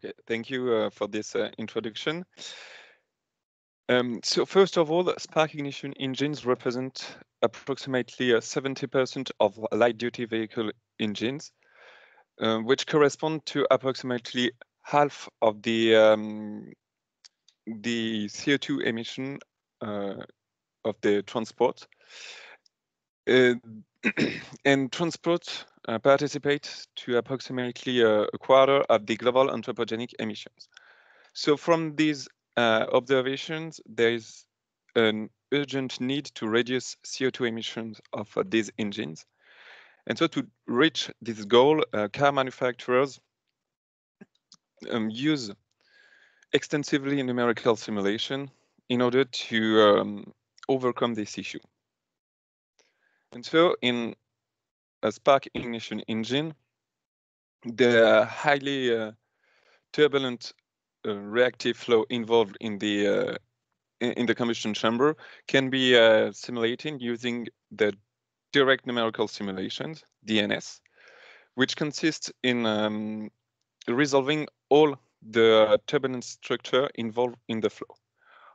Okay, thank you for this introduction. So first of all, spark ignition engines represent approximately 70% of light-duty vehicle engines, which correspond to approximately half of the CO2 emission of the transport. And transport participates to approximately a quarter of the global anthropogenic emissions. So from these observations, there is an urgent need to reduce CO2 emissions of these engines. And so to reach this goal, car manufacturers use extensively numerical simulation in order to overcome this issue. And so in a spark ignition engine, the highly turbulent reactive flow involved in the combustion chamber can be simulated using the direct numerical simulations, DNS, which consists in resolving all the turbulence structure involved in the flow.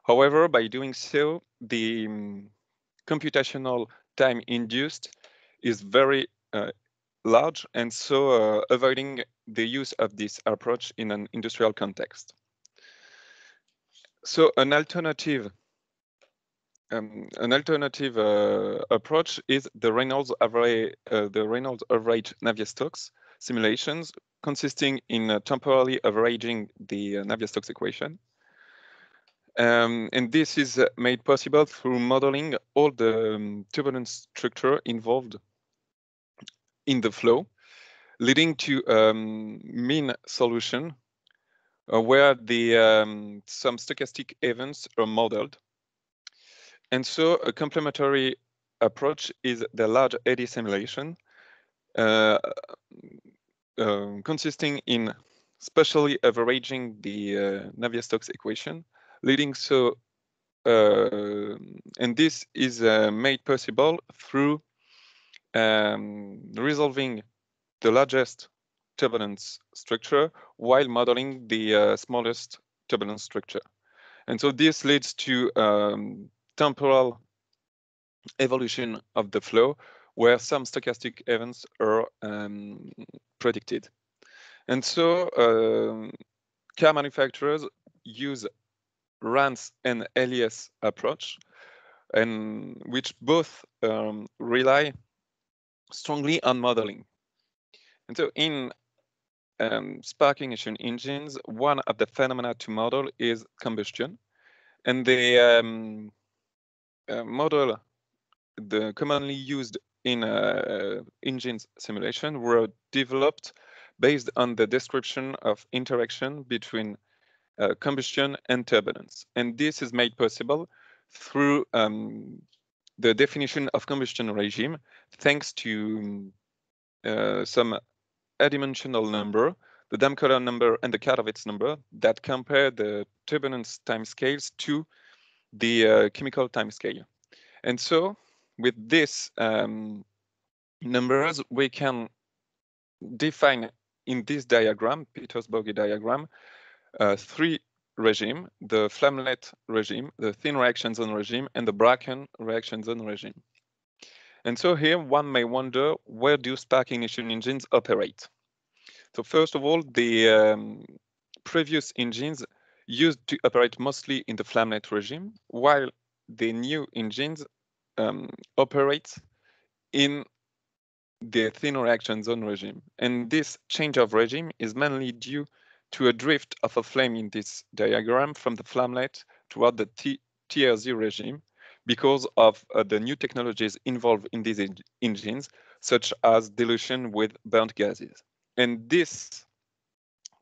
However, by doing so, the computational time induced is very large, and so avoiding the use of this approach in an industrial context. So an alternative approach is the Reynolds average Navier-Stokes simulations, consisting in temporally averaging the Navier-Stokes equation. And this is made possible through modeling all the turbulence structure involved in the flow, leading to mean solution where the some stochastic events are modeled. And so a complementary approach is the large eddy simulation, consisting in spatially averaging the Navier-Stokes equation, leading so, and this is made possible through resolving the largest turbulence structure while modeling the smallest turbulence structure. And so this leads to temporal evolution of the flow where some stochastic events are predicted. And so car manufacturers use RANS and LES approach, and which both rely strongly on modeling. And so in spark ignition engines, one of the phenomena to model is combustion, and they model the commonly used in engines simulation were developed based on the description of interaction between combustion and turbulence. And this is made possible through the definition of combustion regime, thanks to some adimensional number, the Damköhler number and the Karlovitz number, that compare the turbulence timescales to the chemical timescale. And so with these numbers, we can define in this diagram, Petersburg diagram, three regimes: the flamelet regime, the thin reaction zone regime, and the Bracken reaction zone regime. And so here one may wonder, where do spark ignition engines operate? So first of all, the previous engines used to operate mostly in the flamelet regime, while the new engines operate in the thin reaction zone regime. And this change of regime is mainly due to a drift of a flame in this diagram from the flamelet toward the TRZ regime because of the new technologies involved in these engines, such as dilution with burnt gases. And this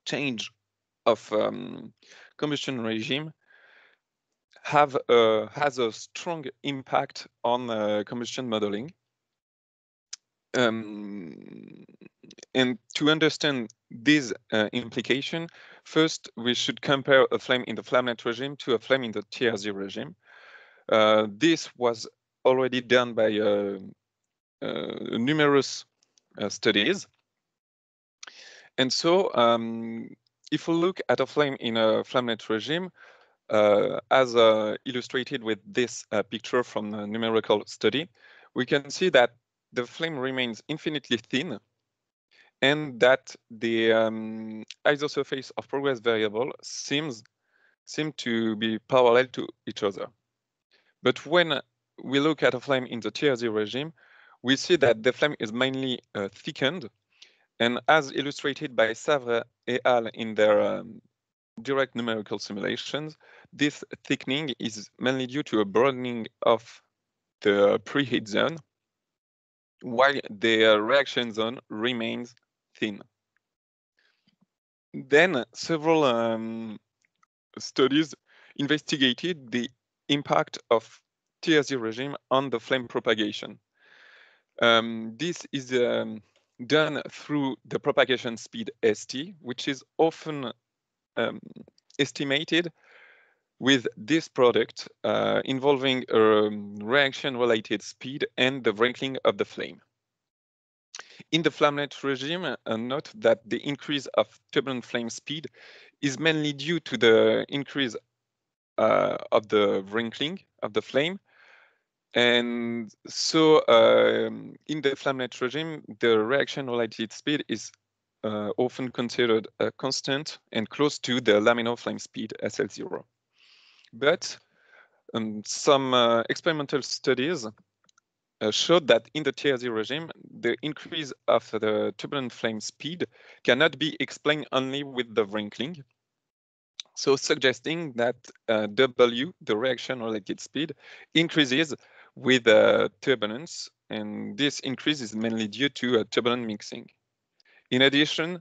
change of combustion regime has a strong impact on combustion modeling. And to understand this implication, first we should compare a flame in the flamelet regime to a flame in the TRZ regime. This was already done by numerous studies. And so if we look at a flame in a flamelet regime, as illustrated with this picture from the numerical study, we can see that the flame remains infinitely thin and that the isosurface of progress variable seem to be parallel to each other. But when we look at a flame in the TRZ regime, we see that the flame is mainly thickened, and as illustrated by Savre et al. In their direct numerical simulations, this thickening is mainly due to a broadening of the preheat zone, while the reaction zone remains thin. Then several studies investigated the impact of TRZ regime on the flame propagation. This is done through the propagation speed ST, which is often estimated with this product involving reaction-related speed and the wrinkling of the flame. In the flamelet regime, note that the increase of turbulent flame speed is mainly due to the increase of the wrinkling of the flame. And so in the flamelet regime, the reaction-related speed is often considered constant and close to the laminar flame speed SL0. But some experimental studies showed that in the TRZ regime, the increase of the turbulent flame speed cannot be explained only with the wrinkling. So suggesting that W, the reaction-related speed, increases with turbulence, and this increase is mainly due to turbulent mixing. In addition,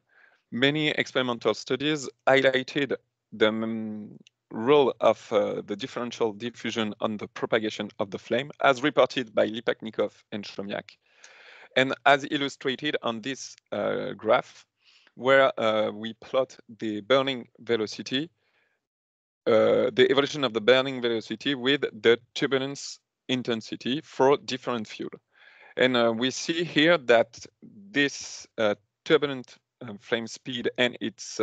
many experimental studies highlighted the role of the differential diffusion on the propagation of the flame, as reported by Lipaknikov and Chomiak, and as illustrated on this graph, where we plot the burning velocity, the evolution of the burning velocity with the turbulence intensity for different fuel. And we see here that this turbulent flame speed and its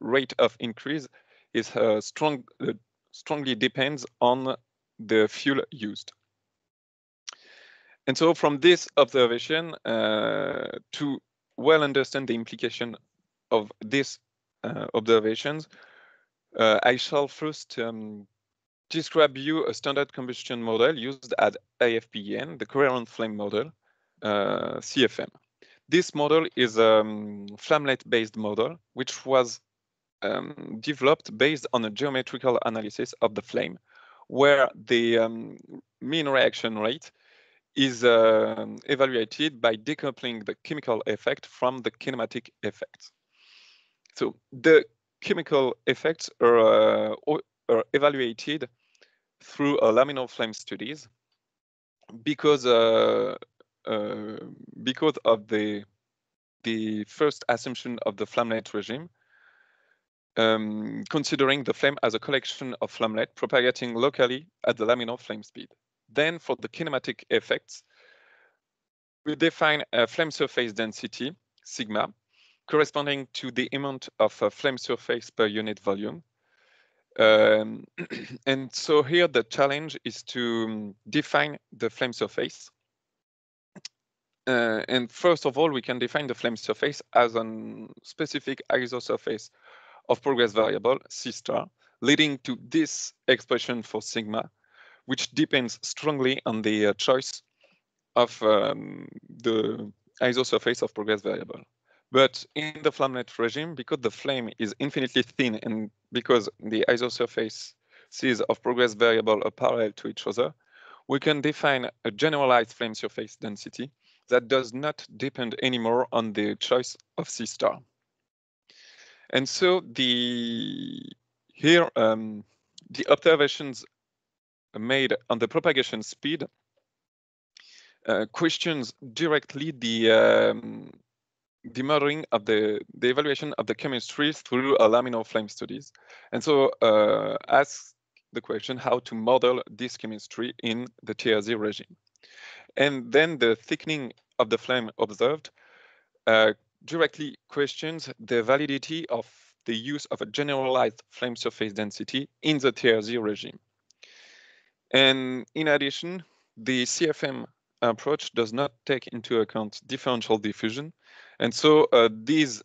rate of increase is strongly depends on the fuel used. And so from this observation, to well understand the implication of these observations, I shall first describe you a standard combustion model used at IFPEN, the coherent flame model, CFM. This model is a flamelet-based model, which was developed based on a geometrical analysis of the flame, where the mean reaction rate is evaluated by decoupling the chemical effect from the kinematic effect. So the chemical effects are evaluated through laminar flame studies because of the first assumption of the flamelet regime, considering the flame as a collection of flamelet propagating locally at the laminar flame speed. Then for the kinematic effects, we define a flame surface density, sigma, corresponding to the amount of flame surface per unit volume. And so here the challenge is to define the flame surface. And first of all, we can define the flame surface as a specific isosurface of progress variable, C star, leading to this expression for sigma, which depends strongly on the choice of the isosurface of progress variable. But in the flamelet regime, because the flame is infinitely thin and because the isosurfaces of progress variable are parallel to each other, we can define a generalized flame surface density that does not depend anymore on the choice of C star. And so the observations made on the propagation speed questions directly the modeling of the evaluation of the chemistry through laminar flame studies. And so ask the question how to model this chemistry in the TRZ regime. And then the thickening of the flame observed directly questions the validity of the use of a generalized flame surface density in the TRZ regime. And in addition, the CFM approach does not take into account differential diffusion, and so these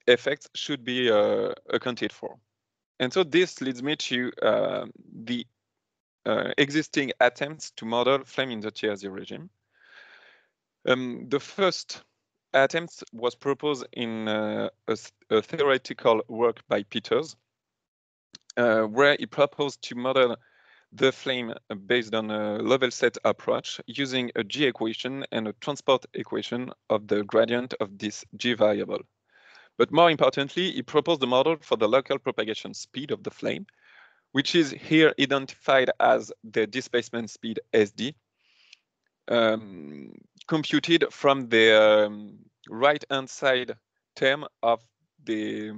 effects should be accounted for. And so this leads me to the existing attempts to model flame in the TRZ regime. The first attempt was proposed in a theoretical work by Peters, where he proposed to model the flame based on a level set approach using a G equation and a transport equation of the gradient of this G variable. But more importantly, he proposed a model for the local propagation speed of the flame, which is here identified as the displacement speed SD, computed from the right-hand side term of the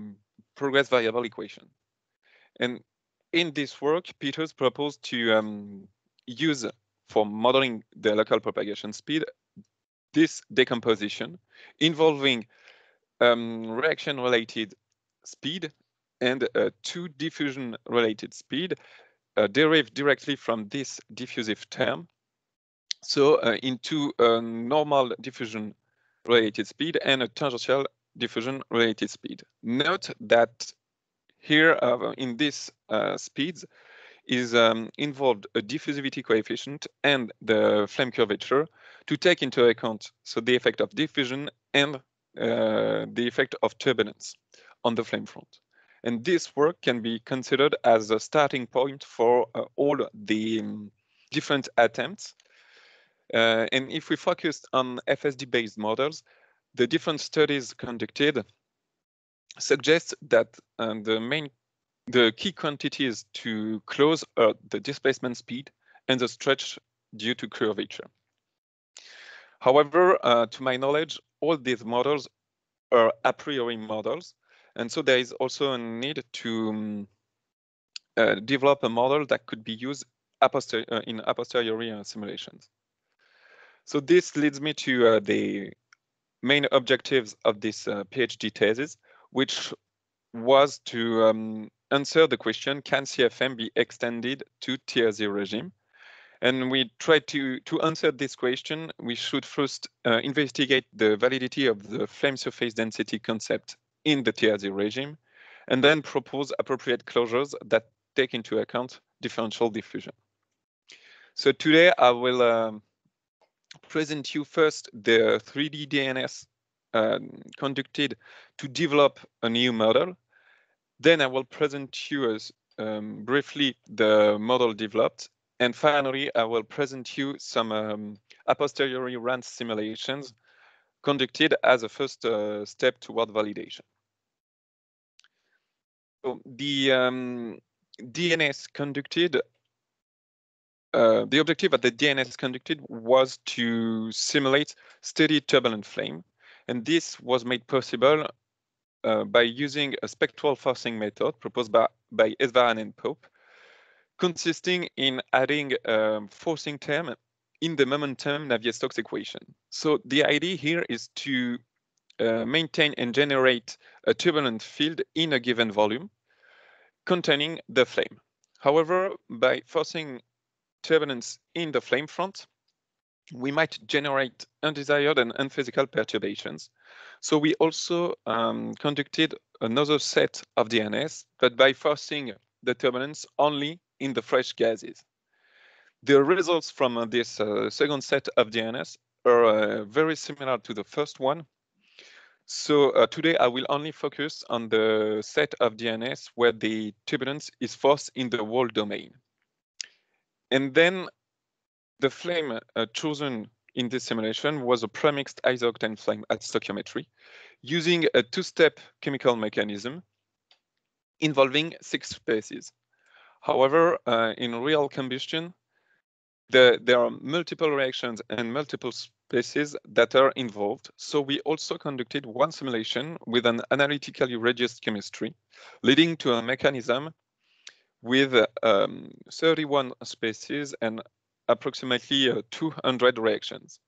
progress variable equation. And in this work, Peters proposed to use, for modeling the local propagation speed, this decomposition involving reaction-related speed and two diffusion-related speed derived directly from this diffusive term. So into a normal diffusion-related speed and a tangential diffusion-related speed. Note that here in this speeds is involved a diffusivity coefficient and the flame curvature to take into account the effect of diffusion and the effect of turbulence on the flame front. And this work can be considered as a starting point for all the different attempts. And if we focus on FSD-based models, the different studies conducted suggest that the key quantities to close are the displacement speed and the stretch due to curvature. However, to my knowledge, all these models are a priori models, and so there is also a need to develop a model that could be used in a posteriori simulations. So this leads me to the main objectives of this PhD thesis, which was to answer the question, can CFM be extended to TRZ regime? And we tried to answer this question, we should first investigate the validity of the flame surface density concept in the TRZ regime, and then propose appropriate closures that take into account differential diffusion. So today I will present you first the 3D DNS conducted to develop a new model. Then I will present you briefly the model developed. And finally, I will present you some a posteriori run simulations conducted as a first step toward validation. So the DNS conducted, the objective of the DNS conducted was to simulate steady turbulent flame. And this was made possible by using a spectral forcing method proposed by Esvaran and Pope, consisting in adding a forcing term in the momentum Navier-Stokes equation. So the idea here is to maintain and generate a turbulent field in a given volume containing the flame. However, by forcing turbulence in the flame front, we might generate undesired and unphysical perturbations. So we also conducted another set of DNS, but by forcing the turbulence only in the fresh gases. The results from this second set of DNS are very similar to the first one. So today I will only focus on the set of DNS where the turbulence is forced in the whole domain. And then the flame chosen in this simulation was a premixed isooctane flame at stoichiometry using a two-step chemical mechanism involving 6 species. However, in real combustion, there are multiple reactions and multiple species that are involved. So we also conducted one simulation with an analytically reduced chemistry, leading to a mechanism with 31 species and approximately 200 reactions.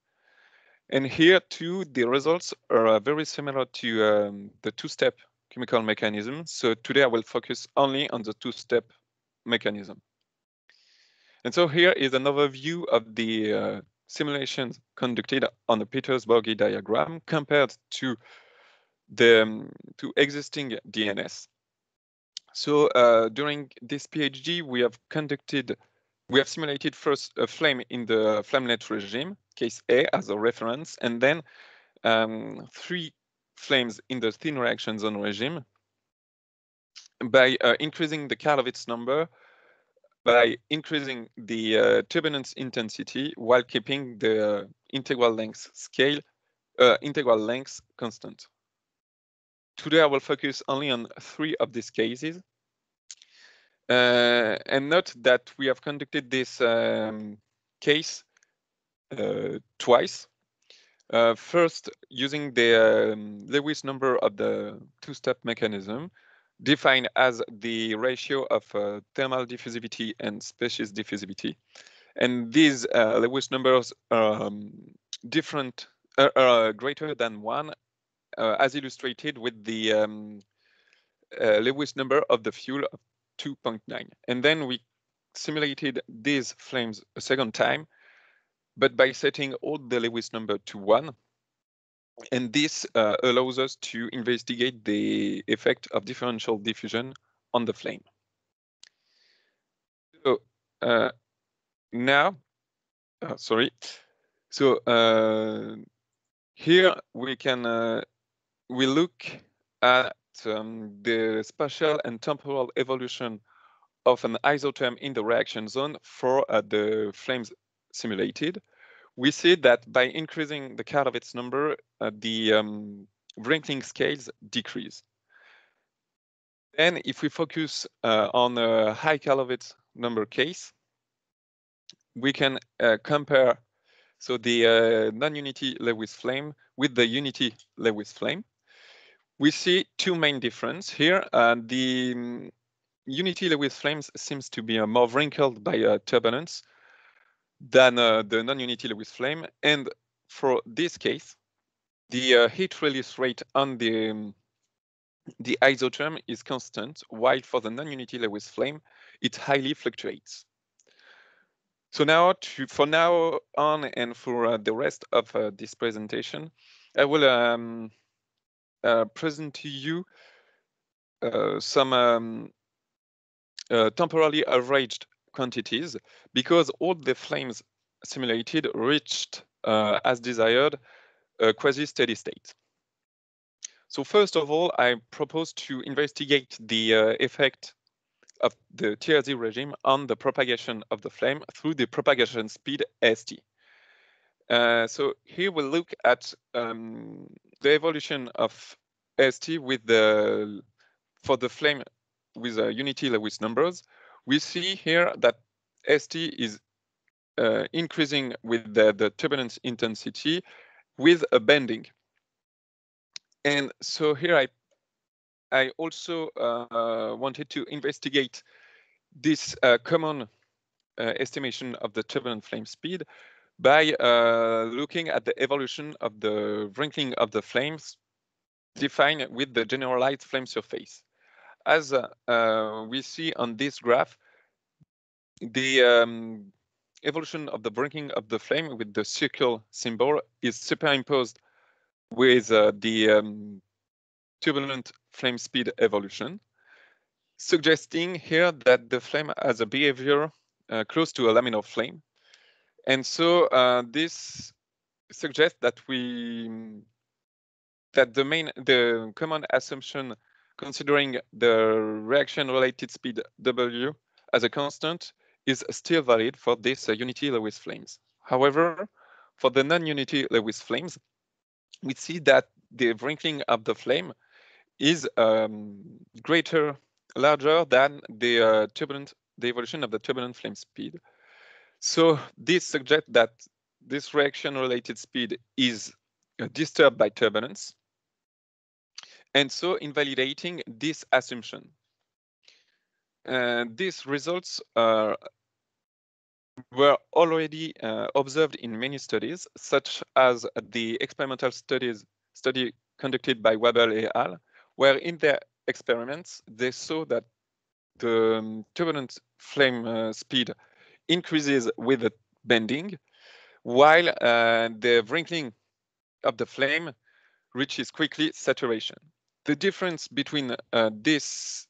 And here too, the results are very similar to the two-step chemical mechanism. So today I will focus only on the two-step mechanism. And so here is an overview of the simulations conducted on the Petersburg diagram compared to the existing DNS. So during this PhD, we have simulated first a flame in the flamelet regime, case A as a reference, and then 3 flames in the thin reaction zone regime by increasing the Karlovitz number, by increasing the turbulence intensity while keeping the integral length constant. Today I will focus only on 3 of these cases. And note that we have conducted this case twice. First, using the Lewis number of the two-step mechanism, defined as the ratio of thermal diffusivity and species diffusivity. And these Lewis numbers are greater than 1, as illustrated with the Lewis number of the fuel of 2.9. And then we simulated these flames a second time, but by setting all the Lewis number to 1. And this allows us to investigate the effect of differential diffusion on the flame. So now, sorry. So here we can we look at the spatial and temporal evolution of an isotherm in the reaction zone for the flames simulated. We see that by increasing the Karlovitz number, the wrinkling scales decrease. And if we focus on a high Karlovitz number case, we can compare the non-unity Lewis flame with the unity Lewis flame. We see 2 main differences here. The unity Lewis flames seems to be more wrinkled by turbulence than the non-unity Lewis flame. And for this case, the heat release rate on the isotherm is constant, while for the non-unity Lewis flame, it highly fluctuates. So now, for now on and for the rest of this presentation, I will present to you some temporally averaged quantities, because all the flames simulated reached, as desired, a quasi-steady state. So first of all, I propose to investigate the effect of the TRZ regime on the propagation of the flame through the propagation speed St. So here we'll look at the evolution of St for the flame with unity Lewis numbers. We see here that St is increasing with the turbulence intensity with a bending. And so here I also wanted to investigate this common estimation of the turbulent flame speed by looking at the evolution of the wrinkling of the flames defined with the generalized flame surface. As we see on this graph, the evolution of the wrinkling of the flame with the circle symbol is superimposed with the turbulent flame speed evolution, suggesting here that the flame has a behavior close to a laminar flame. And so this suggests that the common assumption considering the reaction related speed W as a constant is still valid for this unity Lewis flames. However, for the non-unity Lewis flames, we see that the wrinkling of the flame is larger than the evolution of the turbulent flame speed. So this suggests that this reaction-related speed is disturbed by turbulence, and so invalidating this assumption. These results were already observed in many studies, such as the experimental study conducted by Wabel et al., where in their experiments, they saw that the turbulent flame speed increases with the bending, while the wrinkling of the flame reaches quickly saturation. The difference between these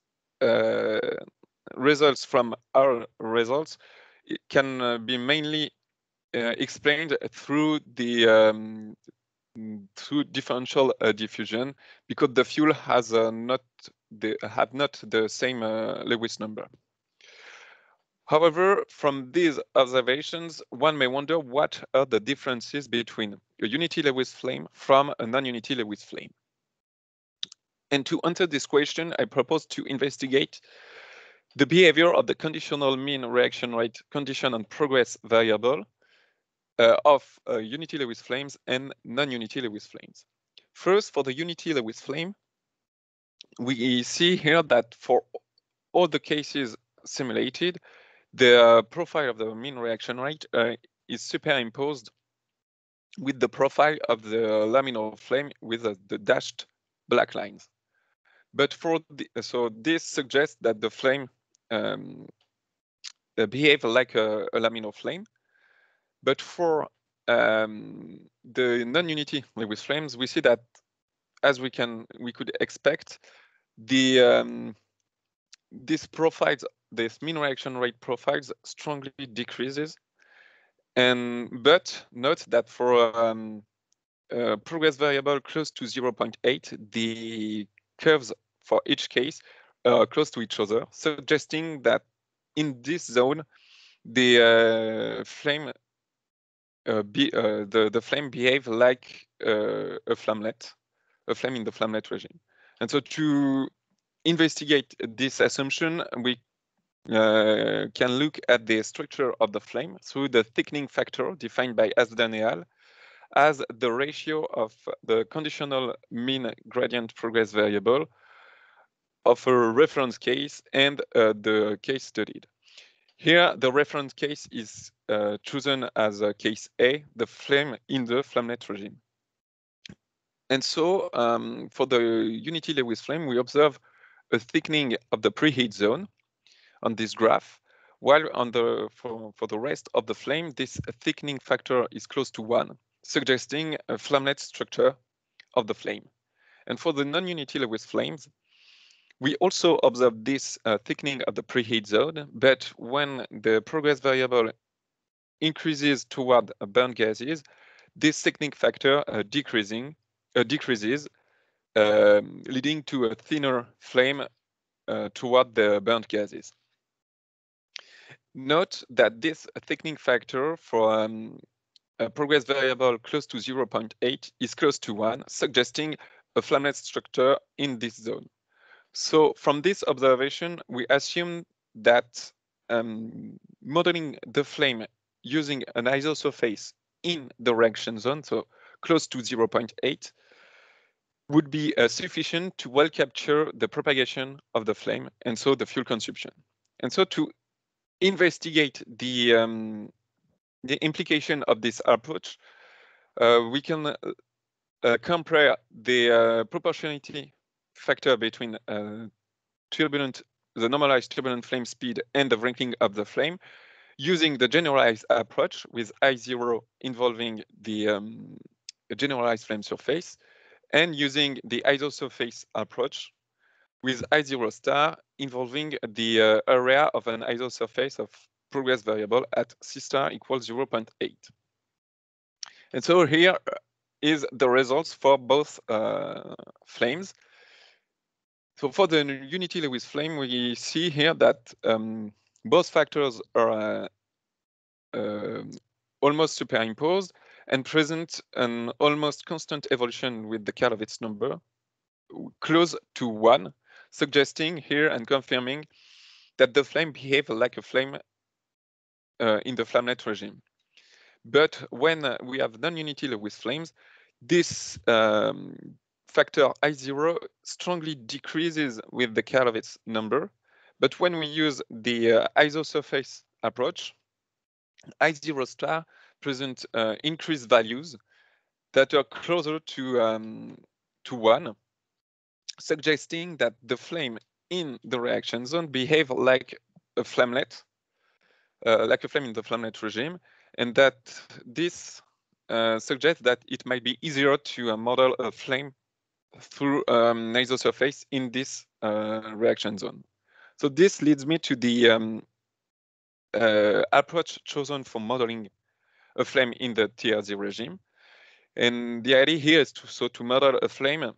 results from our results can be mainly explained through the through differential diffusion, because the fuel has not the same Lewis number. However, from these observations, one may wonder what are the differences between a unity Lewis flame from a non-unity Lewis flame. And to answer this question, I propose to investigate the behavior of the conditional mean reaction rate condition and progress variable of unity Lewis flames and non-unity Lewis flames. First, for the unity Lewis flame, we see here that for all the cases simulated, the profile of the mean reaction rate is superimposed with the profile of the laminar flame with the dashed black lines. But so this suggests that the flame behave like a laminar flame. But for the non-unity Lewis flames, we see that, as we could expect, the this mean reaction rate profiles strongly decreases. But note that for progress variable close to 0.8, the curves for each case are close to each other, suggesting that in this zone, the flame the flame behave like a flame in the flamelet regime. And so to investigate this assumption, we can look at the structure of the flame through the thickening factor defined by Asdan et al. As the ratio of the conditional mean gradient progress variable of a reference case and the case studied. Here, the reference case is chosen as case A, the flame in the flamelet regime. And so for the unity Lewis flame, we observe a thickening of the preheat zone on this graph, while for the rest of the flame, this thickening factor is close to 1, suggesting a flamelet structure of the flame. And for the non-unity Lewis flames, we also observe this thickening of the preheat zone, but when the progress variable increases toward burnt gases, this thickening factor decreases, leading to a thinner flame toward the burnt gases. Note that this thickening factor for a progress variable close to 0.8 is close to 1, suggesting a flamelet structure in this zone. So from this observation, we assume that modeling the flame using an isosurface in the reaction zone, so close to 0.8, would be sufficient to well capture the propagation of the flame and so the fuel consumption. And so to investigate the implication of this approach, we can compare the proportionality factor between the normalized turbulent flame speed and the wrinkling of the flame using the generalized approach with I0 involving the generalized flame surface, and using the isosurface approach with I0 star involving the area of an isosurface of progress variable at C star equals 0.8. And so here is the results for both flames. So for the unity Lewis flame, we see here that both factors are almost superimposed and present an almost constant evolution with the Karlovitz number close to 1, suggesting here and confirming that the flame behaves like a flame in the flamelet regime. But when we have non-unity Lewis flames, this factor I0 strongly decreases with the Karlovitz number. But when we use the isosurface approach, I0 star present increased values that are closer to 1, suggesting that the flame in the reaction zone behave like a flamelet, like a flame in the flamelet regime, and that this suggests that it might be easier to model a flame through an isosurface in this reaction zone. So this leads me to the approach chosen for modeling a flame in the TRZ regime. And the idea here is to model a flame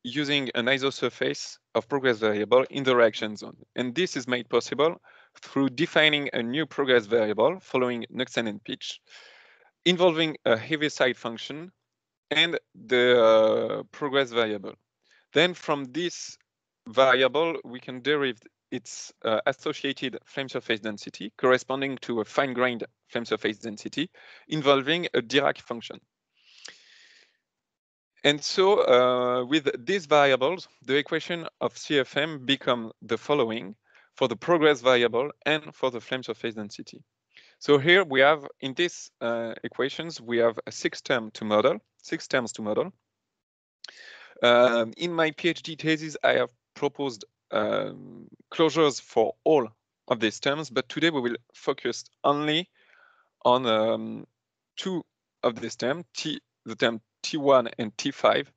using an isosurface of progress variable in the reaction zone. And this is made possible through defining a new progress variable following Knoxen and Pitch, involving a Heaviside function and the progress variable. Then from this variable, we can derive its associated flame surface density corresponding to a fine-grained flame surface density involving a Dirac function. And so with these variables, the equation of CFM become the following for the progress variable and for the flame surface density. So here we have, in these equations, we have 6 terms to model. In my PhD thesis, I have proposed closures for all of these terms, but today we will focus only on 2 of these terms, the term T1 and T5,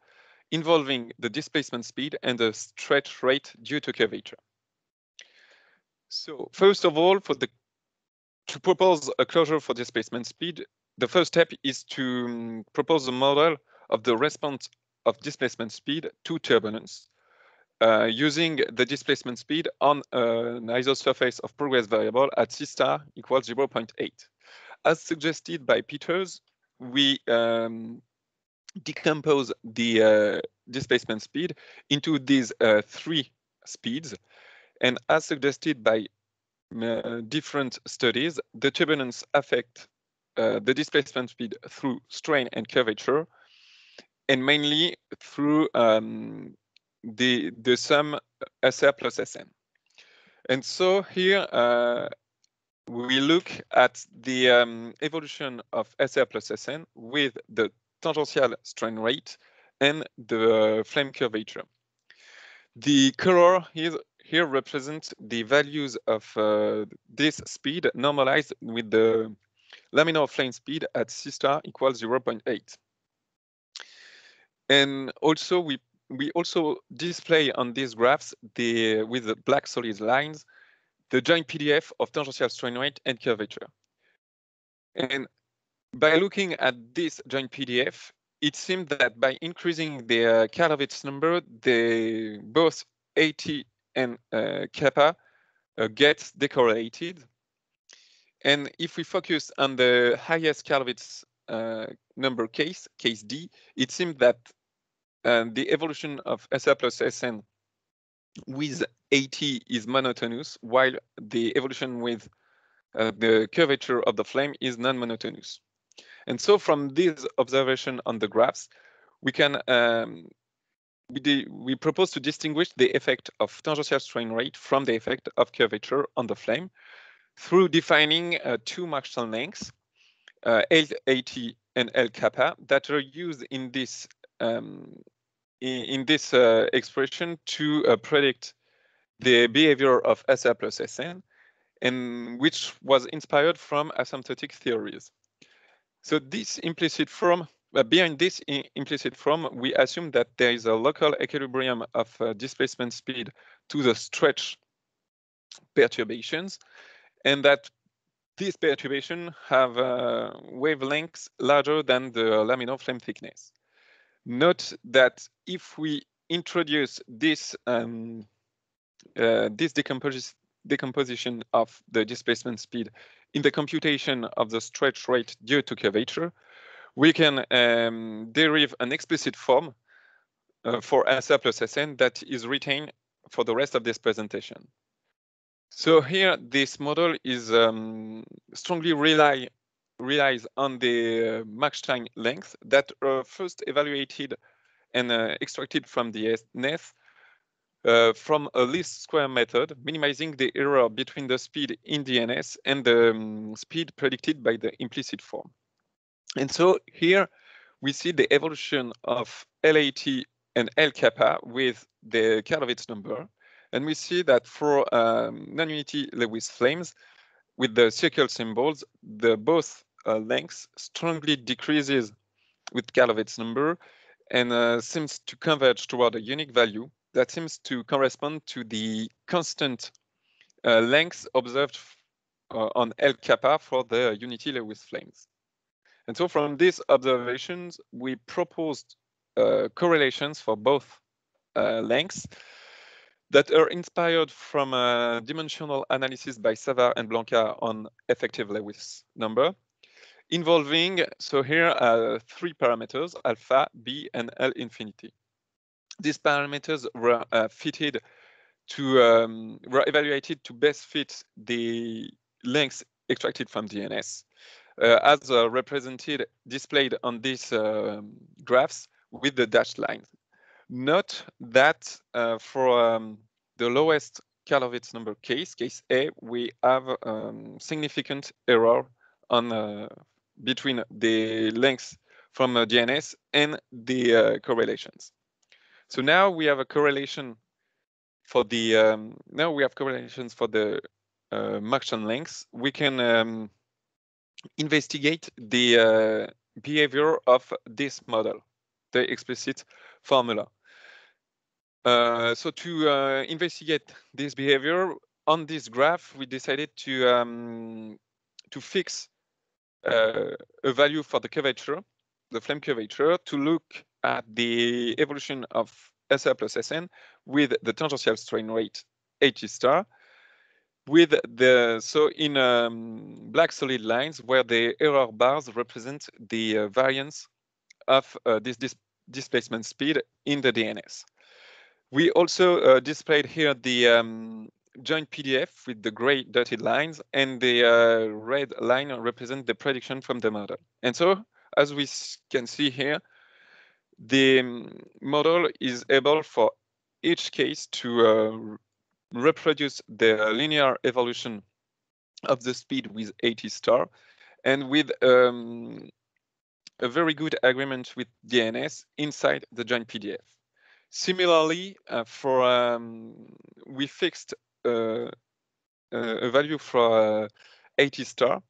involving the displacement speed and the stretch rate due to curvature. So first of all, to propose a closure for displacement speed, the first step is to propose a model of the response of displacement speed to turbulence using the displacement speed on an isosurface of progress variable at C star equals 0.8. As suggested by Peters, we decompose the displacement speed into these 3 speeds. And as suggested by different studies, the turbulence affect the displacement speed through strain and curvature, and mainly through the sum SR plus SN. And so here we look at the evolution of SR plus SN with the tangential strain rate and the flame curvature. The color here represents the values of this speed normalized with the laminar flame speed at C star equals 0.8. And also we also display on these graphs with the black solid lines the joint PDF of tangential strain rate and curvature. And by looking at this joint PDF, it seemed that by increasing the Karlovitz number, both AT and kappa gets decorrelated. And if we focus on the highest Karlovitz number case D, it seems that the evolution of SR plus SN with AT is monotonous, while the evolution with the curvature of the flame is non-monotonous. And so from this observation on the graphs, we can we propose to distinguish the effect of tangential strain rate from the effect of curvature on the flame through defining 2 Marshall lengths, LAT and L kappa, that are used in this expression to predict the behavior of SR plus SN, and which was inspired from asymptotic theories. So this implicit form, behind this implicit form, we assume that there is a local equilibrium of displacement speed to the stretch perturbations, and that these perturbations have wavelengths larger than the laminar flame thickness. Note that if we introduce this decomposition of the displacement speed in the computation of the stretch rate due to curvature, we can derive an explicit form for SR plus SN that is retained for the rest of this presentation. So here, this model is strongly relies on the Mach-Stein length that are first evaluated and extracted from the NEF from a least square method, minimizing the error between the speed in DNS and the speed predicted by the implicit form. And so here we see the evolution of LAT and L kappa with the Karlovitz number. And we see that for non-unity Lewis flames, with the circle symbols, the both lengths strongly decreases with Karlovitz number and seems to converge toward a unique value that seems to correspond to the constant length observed on L kappa for the unity Lewis flames. And so from these observations, we proposed correlations for both lengths that are inspired from a dimensional analysis by Savard and Blanca on effective Lewis number, involving, so here, 3 parameters, alpha, B, and L infinity. These parameters were were evaluated to best fit the lengths extracted from DNS, as displayed on these graphs with the dashed lines. Note that for the lowest Karlovitz number case A, we have significant error on between the lengths from DNS and the correlations. So now we have a correlation for the correlations for the Mach-Chern lengths. We can investigate the behavior of this model, the explicit formula. So to investigate this behavior on this graph, we decided to fix a value for the curvature, the flame curvature, to look at the evolution of SR plus SN with the tangential strain rate AT star, with the in black solid lines where the error bars represent the variance of this displacement speed in the DNS. We also displayed here the joint PDF with the gray dotted lines, and the red line represents the prediction from the model. And so, as we can see here, the model is able for each case to reproduce the linear evolution of the speed with AT star, and with a very good agreement with DNS inside the joint PDF. Similarly, we fixed a value for AT star,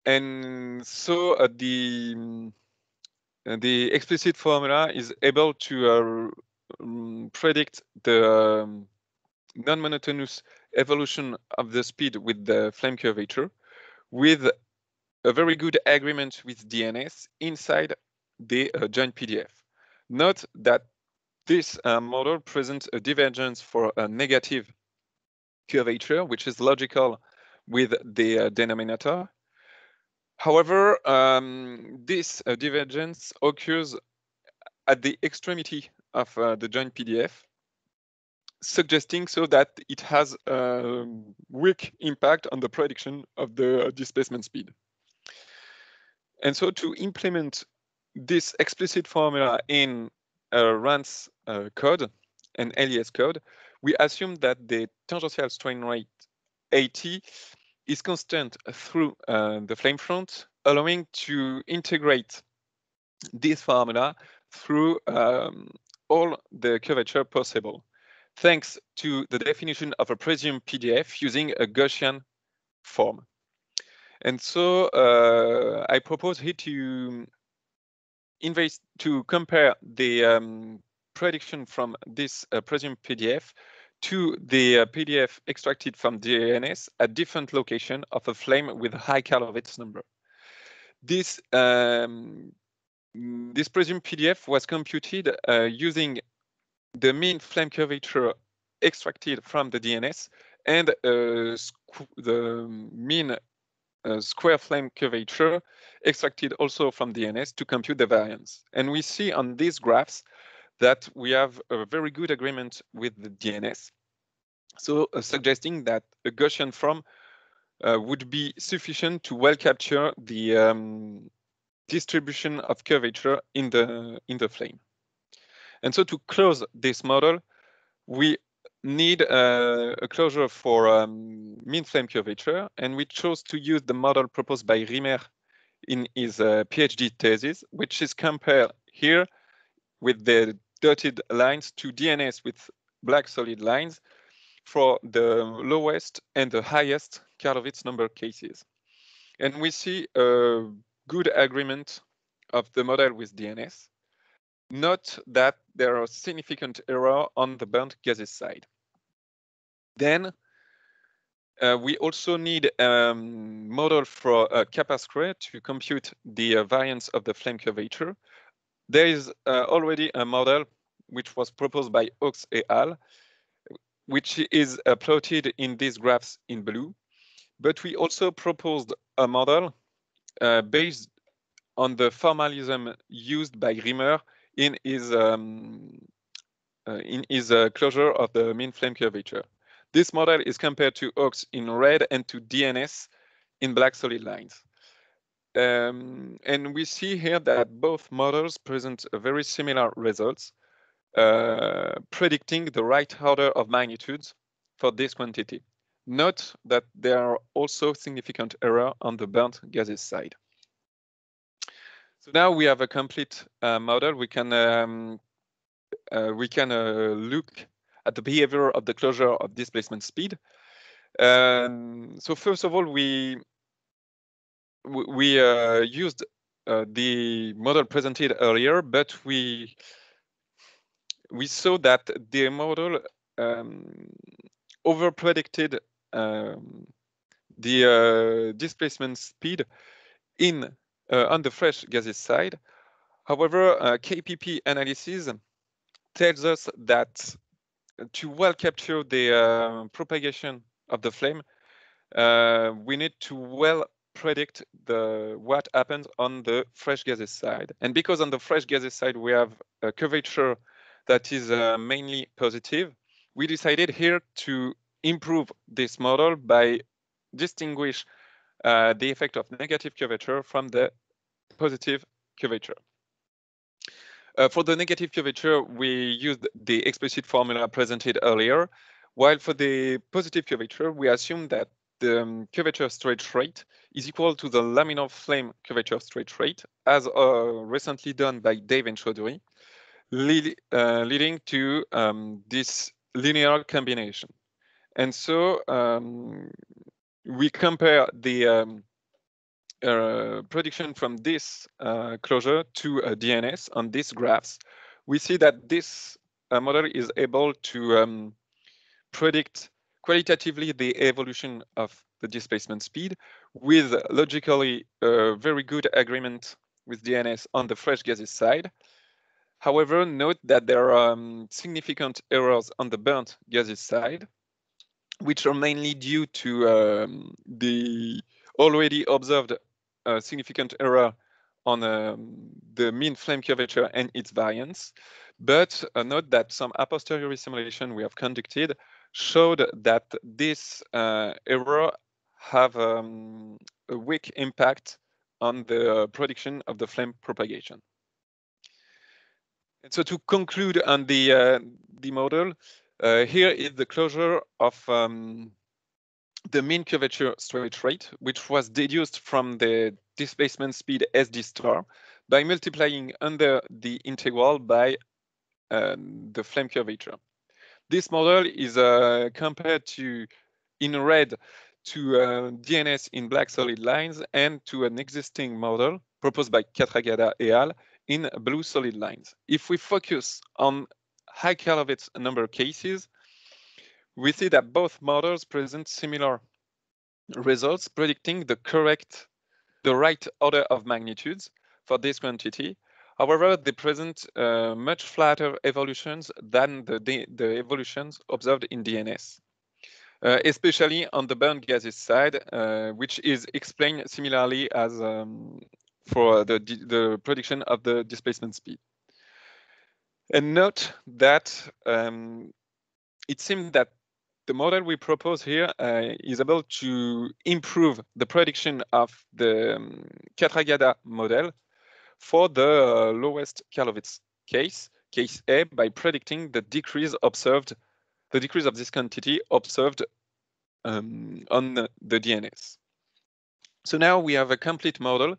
and so the explicit formula is able to predict the non-monotonous evolution of the speed with the flame curvature, with a very good agreement with DNS inside the joint PDF. Note that this model presents a divergence for a negative curvature, which is logical with the denominator. However, this divergence occurs at the extremity of the joint PDF, suggesting so that it has a weak impact on the prediction of the displacement speed. And so to implement this explicit formula in RANS code and LES code, we assume that the tangential strain rate AT is constant through the flame front, allowing to integrate this formula through all the curvature possible, thanks to the definition of a presumed PDF using a Gaussian form. And so I propose here to compare the prediction from this presumed PDF to the PDF extracted from DNS at different location of a flame with a high Karlovitz number. This presumed PDF was computed using the mean flame curvature extracted from the DNS and the mean square flame curvature extracted also from DNS to compute the variance. And we see on these graphs that we have a very good agreement with the DNS, so suggesting that a Gaussian form would be sufficient to well capture the distribution of curvature in the flame. And so to close this model, we need a closure for mean flame curvature, and we chose to use the model proposed by Riemer in his PhD thesis, which is compared here with the dotted lines to DNS with black solid lines for the lowest and the highest Karlovitz number cases. And we see a good agreement of the model with DNS. Note that there are significant errors on the burnt gases side. Then we also need a model for kappa square to compute the variance of the flame curvature. There is already a model which was proposed by Hawks et al., which is plotted in these graphs in blue. But we also proposed a model based on the formalism used by Riemer in his closure of the mean flame curvature. This model is compared to Hawks in red and to DNS in black solid lines. And we see here that both models present very similar results, predicting the right order of magnitudes for this quantity. Note that there are also significant errors on the burnt gases side. So now we have a complete model. We can look at the behavior of the closure of displacement speed. So first of all, we used the model presented earlier, but we saw that the model over-predicted the displacement speed on the fresh gases side. However, KPP analysis tells us that to well capture the propagation of the flame, we need to well predict what happens on the fresh gases side. And because on the fresh gases side we have a curvature that is mainly positive, we decided here to improve this model by distinguish the effect of negative curvature from the positive curvature. For the negative curvature, we used the explicit formula presented earlier, while for the positive curvature, we assume that the curvature straight rate is equal to the laminar flame curvature straight rate, as recently done by Dave and Chaudhuri, leading to this linear combination. And so we compare the prediction from this closure to DNS on these graphs. We see that this model is able to predict qualitatively the evolution of the displacement speed with logically very good agreement with DNS on the fresh gases side. However, note that there are significant errors on the burnt gases side, which are mainly due to the already observed significant error on the mean flame curvature and its variance. But note that some a posteriori simulation we have conducted showed that this error have a weak impact on the prediction of the flame propagation. And so to conclude on the model, here is the closure of the mean curvature straight rate, which was deduced from the displacement speed SD star by multiplying under the integral by the flame curvature. This model is compared to, in red, to DNS in black solid lines and to an existing model proposed by Katragada et al. In blue solid lines. If we focus on high Karlovitz number cases, we see that both models present similar results predicting the right order of magnitudes for this quantity. However, they present much flatter evolutions than the evolutions observed in DNS, especially on the burnt gases side, which is explained similarly as for the prediction of the displacement speed. And note that it seems that the model we propose here is able to improve the prediction of the Katragada model for the lowest Karlovitz case A, by predicting the decrease of this quantity observed on the DNS. So now we have a complete model.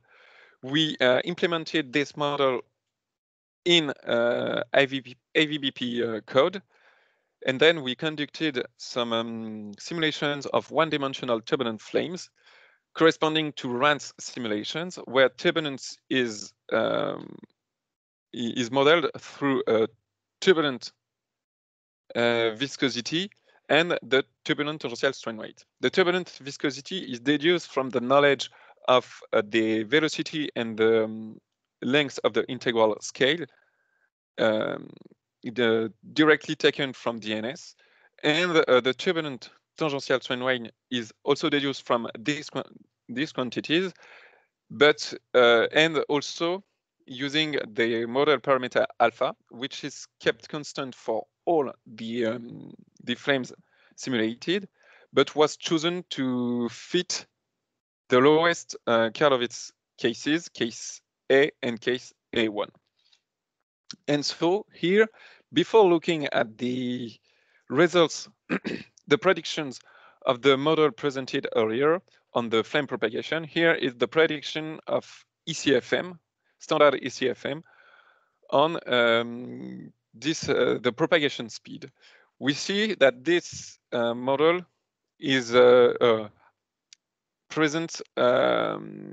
We implemented this model in AVBP code. And then we conducted some simulations of one-dimensional turbulent flames corresponding to Rand's simulations, where turbulence is modeled through a turbulent viscosity and the turbulent tangential strain rate. The turbulent viscosity is deduced from the knowledge of the velocity and the length of the integral scale, directly taken from DNS. And the turbulent tangential strain rate is also deduced from these quantities, but and also using the model parameter alpha, which is kept constant for all the flames simulated, but was chosen to fit the lowest Karlovitz cases, case A and case A1. And so here, before looking at the results, the predictions of the model presented earlier on the flame propagation, here is the prediction of ECFM, standard ECFM, on the propagation speed. We see that this model is presents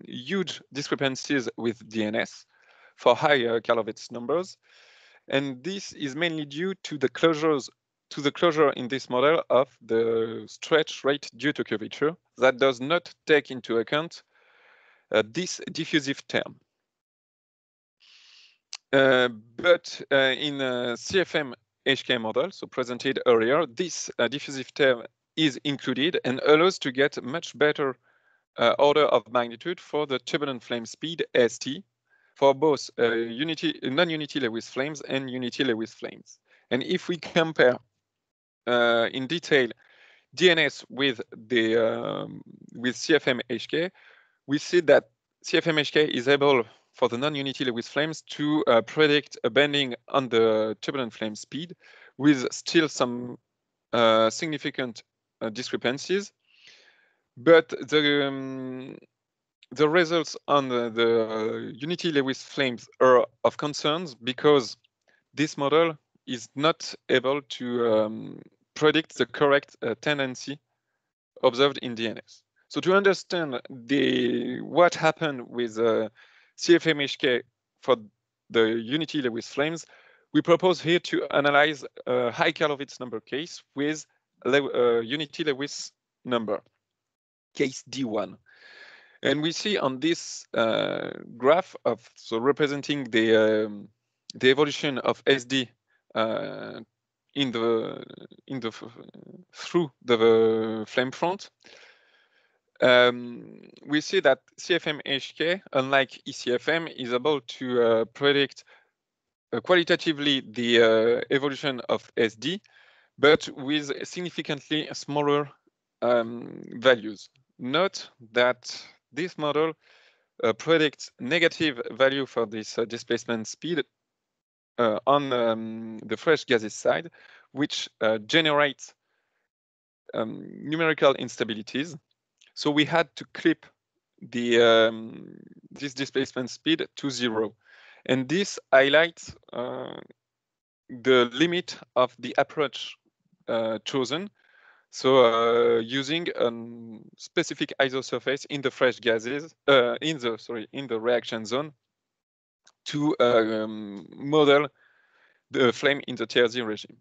huge discrepancies with DNS for high Karlovitz numbers, and this is mainly due to the closure in this model of the stretch rate due to curvature that does not take into account this diffusive term. But in CFM HK model, so presented earlier, this diffusive term is included and allows to get much better order of magnitude for the turbulent flame speed ST for both non-unity Lewis flames and unity Lewis flames. And if we compare in detail DNS with CFM HK, we see that CFM HK is able, for the non-unity Lewis flames, to predict a bending on the turbulent flame speed with still some significant discrepancies. But the results on the unity Lewis flames are of concerns because this model is not able to predict the correct tendency observed in DNS. So to understand what happened with CFM-HK for the unity Lewis flames, we propose here to analyze a high Karlovitz number case with unity Lewis number, case D1. And we see on this graph representing the evolution of SD through the flame front. We see that CFM-HK, unlike ECFM, is able to predict qualitatively the evolution of SD, but with significantly smaller values. Note that this model predicts negative value for this displacement speed on the fresh gases side, which generates numerical instabilities. So we had to clip this displacement speed to 0. And this highlights the limit of the approach chosen. So using a specific isosurface in the fresh gases, in the reaction zone, to model the flame in the TRZ regime.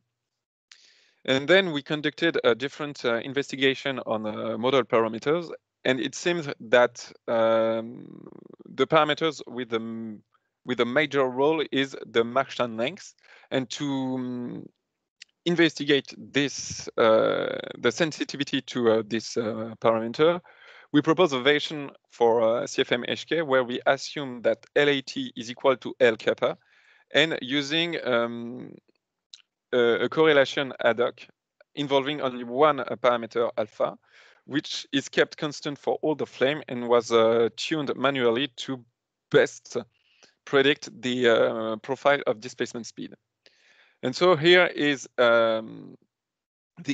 And then we conducted a different investigation on model parameters, and it seems that the parameters with a major role is the Markstein length, and to investigate this the sensitivity to this parameter, we propose a version for CFM-HK where we assume that LAT is equal to L kappa, and using a correlation ad hoc involving only one parameter alpha, which is kept constant for all the flame and was tuned manually to best predict the profile of displacement speed. And so here is the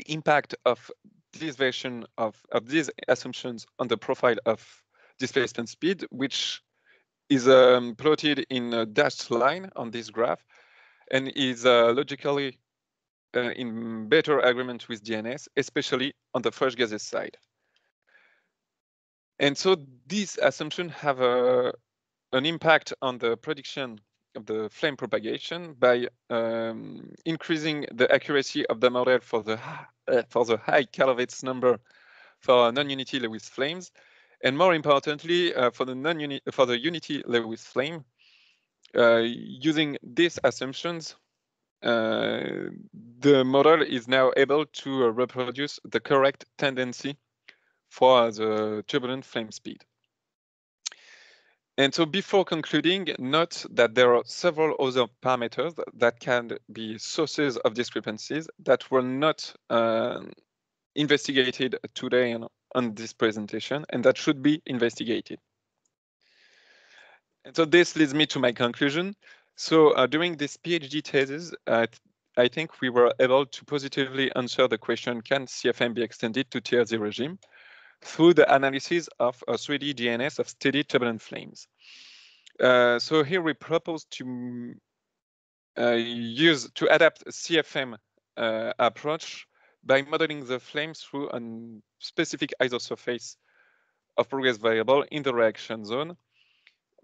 impact of this version of these assumptions on the profile of displacement speed, which is plotted in a dashed line on this graph and is logically in better agreement with DNS, especially on the fresh gases side. And so these assumptions have an impact on the prediction of the flame propagation by increasing the accuracy of the model for the high Karlovitz number for non-unity Lewis flames, and more importantly for the unity Lewis flame. Using these assumptions, the model is now able to reproduce the correct tendency for the turbulent flame speed. And so before concluding, note that there are several other parameters that can be sources of discrepancies that were not investigated today on this presentation, and that should be investigated. And so this leads me to my conclusion. So during this PhD thesis, I think we were able to positively answer the question, can CFM be extended to TRZ regime, through the analysis of a 3D DNS of steady turbulent flames. So here we propose to adapt a CFM approach by modeling the flames through a specific isosurface of progress variable in the reaction zone,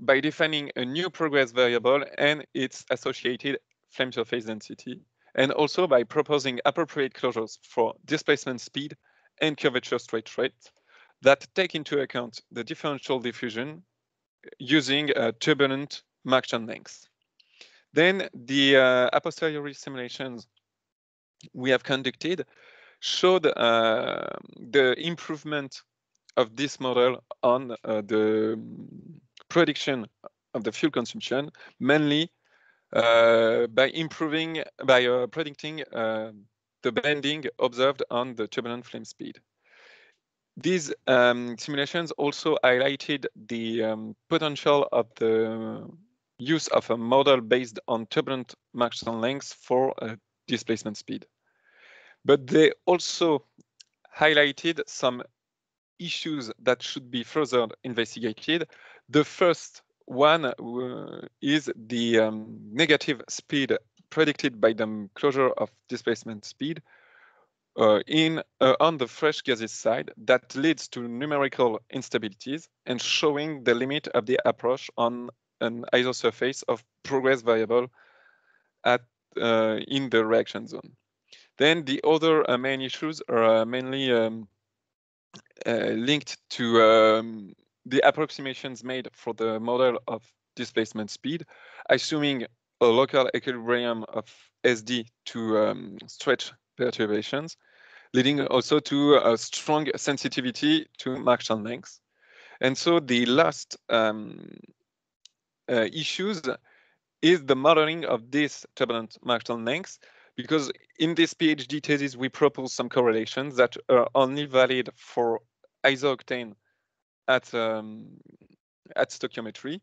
by defining a new progress variable and its associated flame surface density, and also by proposing appropriate closures for displacement speed and curvature straight rate that take into account the differential diffusion using turbulent Mach-Chern lengths. Then the a posteriori simulations we have conducted showed the improvement of this model on the prediction of the fuel consumption, mainly by predicting the bending observed on the turbulent flame speed. These simulations also highlighted the potential of the use of a model based on turbulent Mach-Chern lengths for displacement speed. But they also highlighted some issues that should be further investigated. The first one is the negative speed predicted by the closure of displacement speed on the fresh gases side that leads to numerical instabilities and showing the limit of the approach on an isosurface of progress variable in the reaction zone. Then the other main issues are mainly linked to the approximations made for the model of displacement speed, assuming a local equilibrium of SD to stretch perturbations, leading also to a strong sensitivity to Mach-Chern lengths. And so the last issues is the modeling of this turbulent Mach-Chern lengths, because in this PhD thesis, we propose some correlations that are only valid for isooctane at stoichiometry.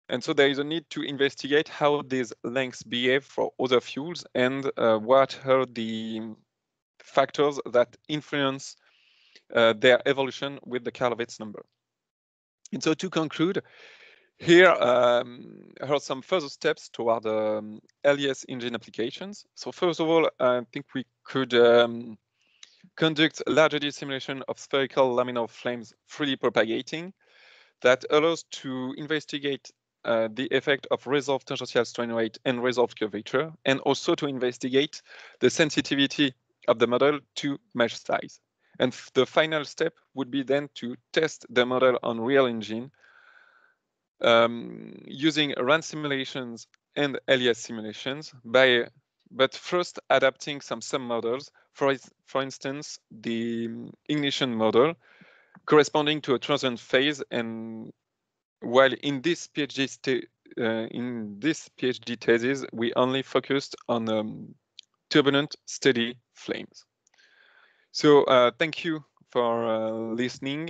And so there is a need to investigate how these lengths behave for other fuels and what are the factors that influence their evolution with the Karlovitz number. And so to conclude, here are some further steps toward LES engine applications. So first of all, I think we could conduct large eddy simulation of spherical laminar flames freely propagating that allows to investigate the effect of resolved tangential strain rate and resolved curvature, and also to investigate the sensitivity of the model to mesh size. And the final step would be then to test the model on real engine using RAN simulations and LES simulations, but first adapting some submodels, for instance, the ignition model corresponding to a transient phase. And while in this PhD thesis, we only focused on turbulent steady flames. So thank you for listening.